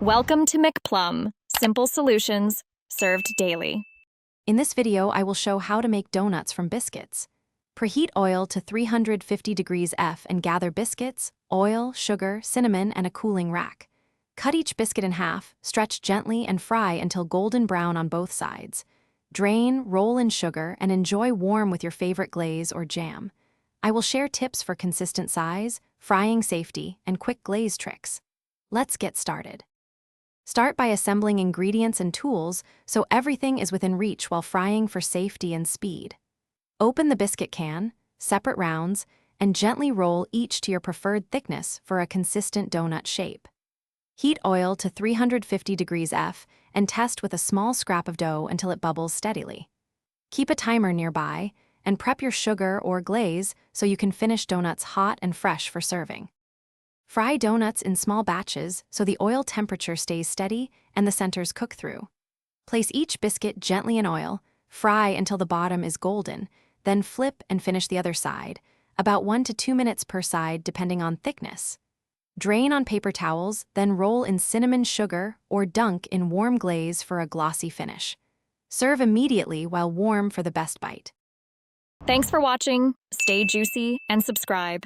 Welcome to McPlum, simple solutions served daily. In this video, I will show how to make donuts from biscuits. Preheat oil to 350 degrees F and gather biscuits, oil, sugar, cinnamon, and a cooling rack. Cut each biscuit in half, stretch gently, and fry until golden brown on both sides. Drain, roll in sugar, and enjoy warm with your favorite glaze or jam. I will share tips for consistent size, frying safety, and quick glaze tricks. Let's get started. Start by assembling ingredients and tools so everything is within reach while frying for safety and speed. Open the biscuit can, separate rounds, and gently roll each to your preferred thickness for a consistent donut shape. Heat oil to 350 degrees F and test with a small scrap of dough until it bubbles steadily. Keep a timer nearby and prep your sugar or glaze so you can finish donuts hot and fresh for serving. Fry donuts in small batches so the oil temperature stays steady and the centers cook through. Place each biscuit gently in oil, fry until the bottom is golden, then flip and finish the other side, about 1 to 2 minutes per side depending on thickness. Drain on paper towels, then roll in cinnamon sugar or dunk in warm glaze for a glossy finish. Serve immediately while warm for the best bite. Thanks for watching. Stay juicy and subscribe.